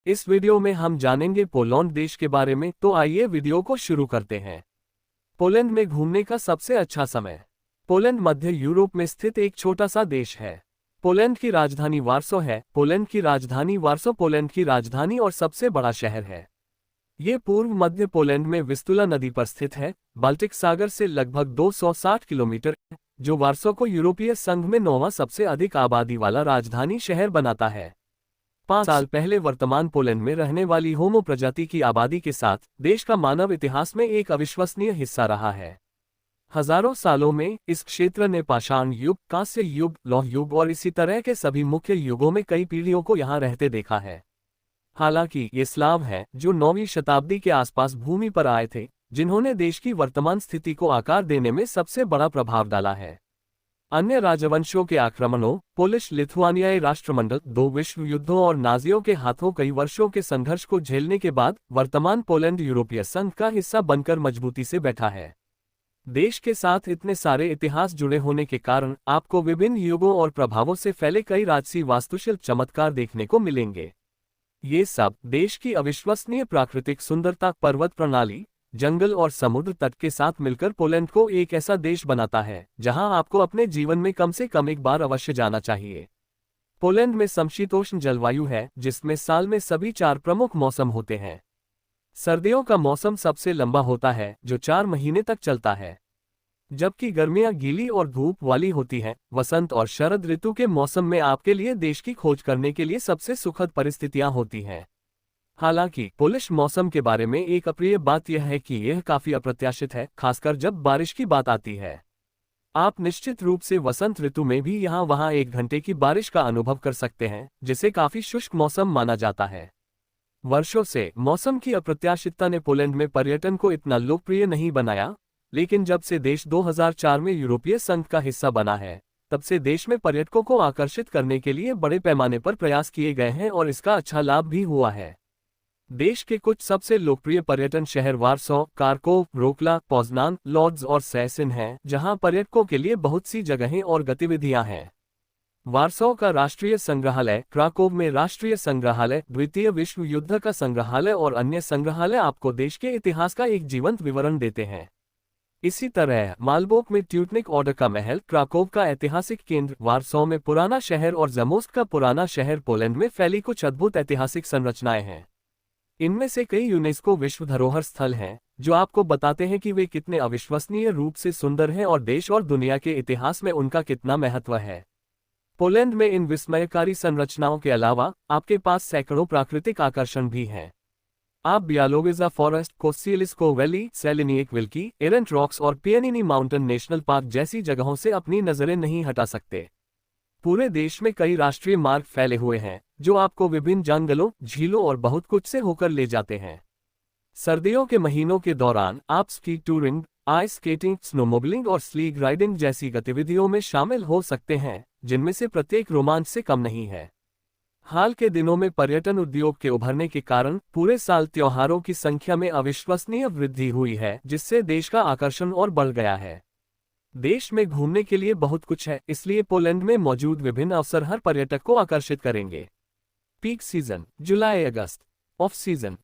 इस वीडियो में हम जानेंगे पोलैंड देश के बारे में, तो आइए वीडियो को शुरू करते हैं। पोलैंड में घूमने का सबसे अच्छा समय। पोलैंड मध्य यूरोप में स्थित एक छोटा सा देश है। पोलैंड की राजधानी वार्सो है। पोलैंड की राजधानी वार्सो पोलैंड की राजधानी और सबसे बड़ा शहर है। ये पूर्व मध्य पोलैंड में विस्तुला नदी पर स्थित है, बाल्टिक सागर से लगभग 260 किलोमीटर, जो वार्सो को यूरोपीय संघ में 9वां सबसे अधिक आबादी वाला राजधानी शहर बनाता है। 5 साल पहले वर्तमान पोलैंड में रहने वाली होमो प्रजाति की आबादी के साथ देश का मानव इतिहास में एक अविश्वसनीय हिस्सा रहा है। हजारों सालों में इस क्षेत्र ने पाषाण युग, कांस्य युग, लौह युग और इसी तरह के सभी मुख्य युगों में कई पीढ़ियों को यहाँ रहते देखा है। हालांकि ये स्लाव हैं जो 9वीं शताब्दी के आसपास भूमि पर आए थे, जिन्होंने देश की वर्तमान स्थिति को आकार देने में सबसे बड़ा प्रभाव डाला है। अन्य राजवंशों के आक्रमणों, पोलिश लिथुआनियाई राष्ट्रमंडल, 2 विश्व युद्धों और नाजियों के हाथों कई वर्षों के संघर्ष को झेलने के बाद वर्तमान पोलैंड यूरोपीय संघ का हिस्सा बनकर मजबूती से बैठा है। देश के साथ इतने सारे इतिहास जुड़े होने के कारण आपको विभिन्न युगों और प्रभावों से फैले कई राजसी वास्तुशिल्प चमत्कार देखने को मिलेंगे। ये सब देश की अविश्वसनीय प्राकृतिक सुंदरता, पर्वत प्रणाली, जंगल और समुद्र तट के साथ मिलकर पोलैंड को एक ऐसा देश बनाता है जहां आपको अपने जीवन में कम से कम एक बार अवश्य जाना चाहिए। पोलैंड में समशीतोष्ण जलवायु है, जिसमें साल में सभी 4 प्रमुख मौसम होते हैं। सर्दियों का मौसम सबसे लंबा होता है, जो 4 महीने तक चलता है, जबकि गर्मियां गीली और धूप वाली होती हैं। वसंत और शरद ऋतु के मौसम में आपके लिए देश की खोज करने के लिए सबसे सुखद परिस्थितियां होती हैं। हालांकि पोलिश मौसम के बारे में एक अप्रिय बात यह है कि यह काफी अप्रत्याशित है, खासकर जब बारिश की बात आती है। आप निश्चित रूप से वसंत ऋतु में भी यहाँ वहाँ 1 घंटे की बारिश का अनुभव कर सकते हैं, जिसे काफी शुष्क मौसम माना जाता है। वर्षों से मौसम की अप्रत्याशितता ने पोलैंड में पर्यटन को इतना लोकप्रिय नहीं बनाया, लेकिन जब से देश 2004 में यूरोपीय संघ का हिस्सा बना है, तब से देश में पर्यटकों को आकर्षित करने के लिए बड़े पैमाने पर प्रयास किए गए हैं और इसका अच्छा लाभ भी हुआ है। देश के कुछ सबसे लोकप्रिय पर्यटन शहर वार्सो, कार्कोव, रोकला, पोज़नान, लॉड्ज और सैसिन हैं, जहां पर्यटकों के लिए बहुत सी जगहें और गतिविधियां हैं। वार्सो का राष्ट्रीय संग्रहालय, क्राकोव में राष्ट्रीय संग्रहालय, द्वितीय विश्व युद्ध का संग्रहालय और अन्य संग्रहालय आपको देश के इतिहास का एक जीवंत विवरण देते हैं। इसी तरह मालबोक में ट्यूटनिक ऑर्डर का महल, क्राकोव का ऐतिहासिक केंद्र, वार्सो में पुराना शहर और जमोस्ट का पुराना शहर पोलैंड में फैली कुछ अद्भुत ऐतिहासिक संरचनाएं हैं। इनमें से कई यूनेस्को विश्व धरोहर स्थल हैं, जो आपको बताते हैं कि वे कितने अविश्वसनीय रूप से सुंदर हैं और देश और दुनिया के इतिहास में उनका कितना महत्व है। पोलैंड में इन विस्मयकारी संरचनाओं के अलावा आपके पास सैकड़ों प्राकृतिक आकर्षण भी हैं। आप बियालोवेजा फॉरेस्ट, कोस्सिलिस्को वैली, सेलिनिक विल्की, एरेंट रॉक्स और पियनिनी माउंटेन नेशनल पार्क जैसी जगहों से अपनी नजरें नहीं हटा सकते। पूरे देश में कई राष्ट्रीय मार्ग फैले हुए हैं, जो आपको विभिन्न जंगलों, झीलों और बहुत कुछ से होकर ले जाते हैं। सर्दियों के महीनों के दौरान आप स्की टूरिंग, आइस स्केटिंग, स्नोमोबिलिंग और स्लीग राइडिंग जैसी गतिविधियों में शामिल हो सकते हैं, जिनमें से प्रत्येक रोमांच से कम नहीं है। हाल के दिनों में पर्यटन उद्योग के उभरने के कारण पूरे साल त्योहारों की संख्या में अविश्वसनीय वृद्धि हुई है, जिससे देश का आकर्षण और बढ़ गया है। देश में घूमने के लिए बहुत कुछ है, इसलिए पोलैंड में मौजूद विभिन्न अवसर हर पर्यटक को आकर्षित करेंगे। पीक सीजन जुलाई अगस्त, ऑफ सीजन